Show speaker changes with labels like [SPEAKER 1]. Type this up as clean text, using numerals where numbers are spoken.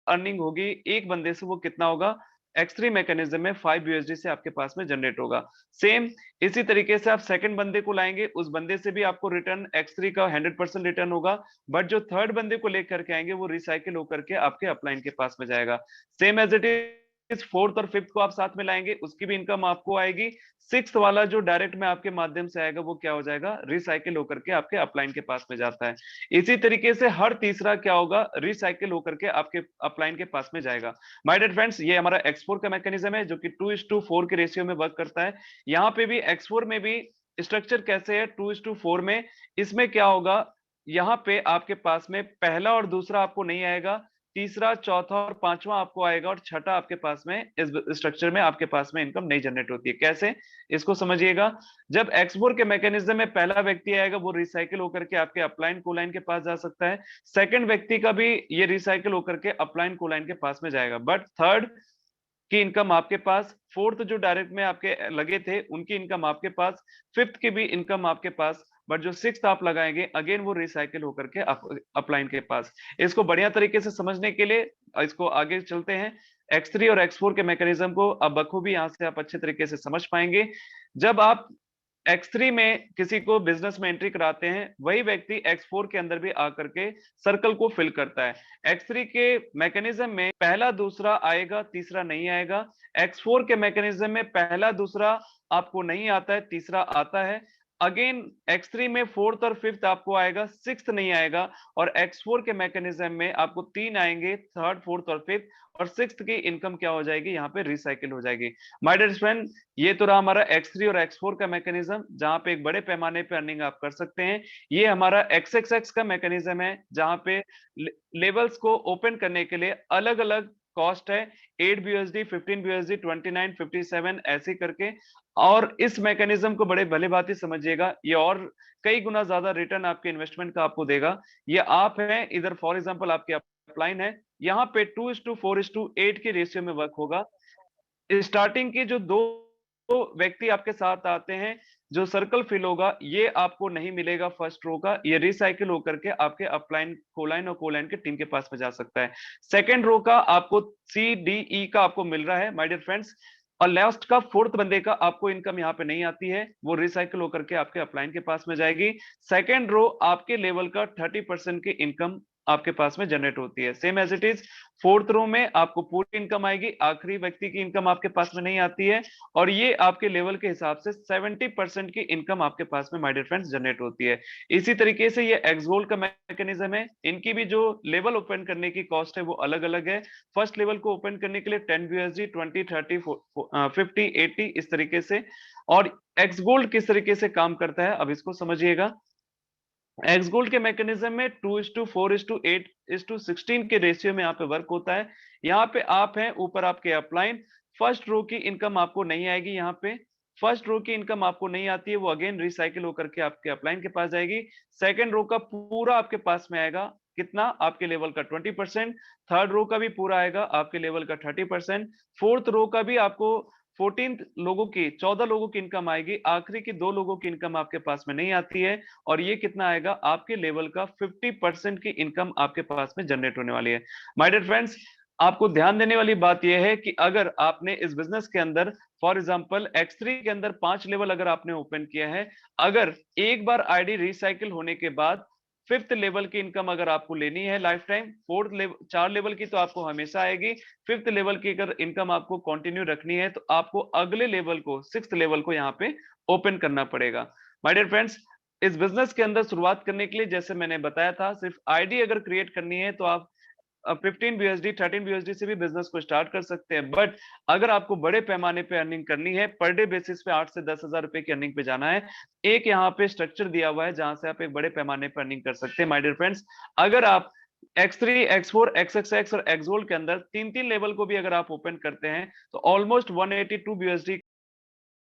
[SPEAKER 1] Earning होगी एक बंदे से, वो कितना होगा, X3 मैकेनिज्म में 5 USD से आपके पास में जनरेट होगा। सेम इसी तरीके से आप सेकंड बंदे को लाएंगे, उस बंदे से भी आपको रिटर्न X3 का 100% रिटर्न होगा, बट जो थर्ड बंदे को लेकर के आएंगे वो रिसाइकिल होकर के आपके अपलाइन के पास में जाएगा। Same as it is fourth और फिफ्थ को आप साथ में लाएंगे, उसकी भी इनकम आपको आएगी। सिक्स वाला जो डायरेक्ट में आपके माध्यम से आएगा वो क्या हो जाएगा, रिसाइकिल होकर के आपके अपलाइन के पास में जाता है। इसी तरीके से हर तीसरा क्या होगा, रिसाइकिल होकर के आपके अपलाइन के पास में जाएगा। माय डियर फ्रेंड्स, ये हमारा X4 का मैकेनिज्म है जो कि 2:4 के रेशियो में वर्क करता है। यहाँ पे भी X4 में भी स्ट्रक्चर कैसे है, 2:4 में। इसमें क्या होगा, यहाँ पे आपके पास में पहला और दूसरा आपको नहीं आएगा, तीसरा चौथा और पांचवा आपको आएगा, और छठा आपके पास में इस स्ट्रक्चर में आपके पास में इनकम नहीं जनरेट होती है। कैसे, इसको समझिएगा। जब X4 के मैकेनिज्म में पहला व्यक्ति आएगा वो रिसाइकिल होकर के आपके अपलाइन कोलाइन के पास जा सकता है, सेकंड व्यक्ति का भी ये रिसाइकिल होकर के अपलाइन कोलाइन के पास में जाएगा, बट थर्ड की इनकम आपके पास, फोर्थ जो डायरेक्ट में आपके लगे थे उनकी इनकम आपके पास, फिफ्थ की भी इनकम आपके पास, बट जो सिक्स्थ आप लगाएंगे अगेन वो रिसाइकिल होकर के अपलाइन के पास। इसको बढ़िया तरीके से समझने के लिए इसको आगे चलते हैं। X3 और X4 के मैकेनिज्म को अब बखूबी यहां से आप अच्छे तरीके से समझ पाएंगे। जब आप X3 में किसी को बिजनेस में एंट्री कराते हैं, वही व्यक्ति X4 के अंदर भी आकर के सर्कल को फिल करता है। X3 के मैकेनिज्म में पहला दूसरा आएगा, तीसरा नहीं आएगा। X4 के मैकेनिज्म में पहला दूसरा आपको नहीं आता है, तीसरा आता है। अगेन X3 में फोर्थ और फिफ्थ आपको आएगा, सिक्स्थ नहीं आएगा। और X4 के मैकेनिज्म में आपको तीन आएंगे, थर्ड फोर्थ और फिफ्थ, और सिक्स्थ की इनकम क्या हो जाएगी, यहाँ पे रिसाइकिल हो जाएगी। माय डियर फ्रेंड, ये तो रहा हमारा X3 और X4 का मैकेनिज्म, जहां पे एक बड़े पैमाने पे अर्निंग आप कर सकते हैं। ये हमारा XXX का मैकेनिज्म है, जहां पे लेवल्स को ओपन करने के लिए अलग अलग कॉस्ट है, 8 BUSD, 15 BUSD, 29, 57 ऐसे करके। और इस मैकेनिज्म को बड़े भले भांति समझिएगा, ये और कई गुना ज्यादा रिटर्न आपके इन्वेस्टमेंट का आपको देगा। ये आप हैं इधर, फॉर एग्जांपल आपके अपलाइन है, यहाँ पे 2:4:8 के रेशियो में वर्क होगा। स्टार्टिंग के जो दो व्यक्ति आपके साथ आते हैं, जो सर्कल फिल होगा, ये आपको नहीं मिलेगा फर्स्ट रो का, ये रिसाइकिल होकर के आपके अपलाइन कोलाइन और कोलाइन के टीम के पास में जा सकता है। सेकंड रो का आपको CDE का आपको मिल रहा है माय डियर फ्रेंड्स, और लास्ट का फोर्थ बंदे का आपको इनकम यहाँ पे नहीं आती है, वो रिसाइकिल होकर के आपके अपलाइन के पास में जाएगी। सेकंड रो आपके लेवल का 30% की इनकम आपके पास में जनरेट होती है। Same as it is, fourth row में आपको पूरी इनकम आएगी, आखिरी व्यक्ति की इनकम आपके पास में नहीं आती है, और ये आपके लेवल के हिसाब से 70% की इनकम आपके पास में माय डियर फ्रेंड्स जनरेट होती है। इसी तरीके से ये एक्सगोल्ड का मैकेनिज्म है, इनकी भी जो लेवल ओपन करने की कॉस्ट है वो अलग अलग है। फर्स्ट लेवल को ओपन करने के लिए 10 BUSD, 20, 30, 50, 80 इस तरीके से। और एक्सगोल्ड किस तरीके से काम करता है, अब इसको समझिएगा। एक्सगोल्ड के मैकेनिज्म में 2:4:8:16 के रेशियो में यहाँ पे वर्क होता है। यहाँ पे आप हैं, ऊपर आपके अपलाइन, फर्स्ट रो की इनकम आपको नहीं आएगी, यहाँ पे फर्स्ट रो की इनकम आपको नहीं आती है, वो अगेन रिसाइकिल होकर के आपके अपलाइन के पास जाएगी। सेकंड रो का पूरा आपके पास में आएगा, कितना, आपके लेवल का 20%। थर्ड रो का भी पूरा आएगा, आपके लेवल का 30%। फोर्थ रो का भी आपको 14 लोगों की इनकम आएगी, आखिरी की 2 लोगों की इनकम आपके पास में नहीं आती है, और ये कितना आएगा, आपके लेवल का 50% की इनकम आपके पास में जनरेट होने वाली है। माय डियर फ्रेंड्स, आपको ध्यान देने वाली बात यह है कि अगर आपने इस बिजनेस के अंदर, फॉर एग्जांपल X3 के अंदर 5 लेवल अगर आपने ओपन किया है, अगर एक बार आईडी रिसाइकिल होने के बाद फिफ्थ लेवल की इनकम अगर आपको लेनी है लाइफ टाइम, 4 लेवल की तो आपको हमेशा आएगी, फिफ्थ लेवल की अगर इनकम आपको कंटिन्यू रखनी है तो आपको अगले लेवल को, सिक्स्थ लेवल को यहाँ पे ओपन करना पड़ेगा। माय डियर फ्रेंड्स, इस बिजनेस के अंदर शुरुआत करने के लिए जैसे मैंने बताया था, सिर्फ आईडी अगर क्रिएट करनी है तो आप 15 BUSD, 13 BUSD से भी बिजनेस को स्टार्ट कर सकते हैं। बट अगर आपको बड़े पैमाने पे अर्निंग करनी है, पर डे बेसिस पे 8 से 10 हजार रुपए की अर्निंग पे जाना है, एक यहाँ पे स्ट्रक्चर दिया हुआ है जहां से आप एक बड़े पैमाने पे अर्निंग कर सकते हैं। माय डियर फ्रेंड्स, अगर आप X3, X4, XXX और Xgold के अंदर 3-3 लेवल को भी अगर आप ओपन करते हैं तो ऑलमोस्ट 182 BUSD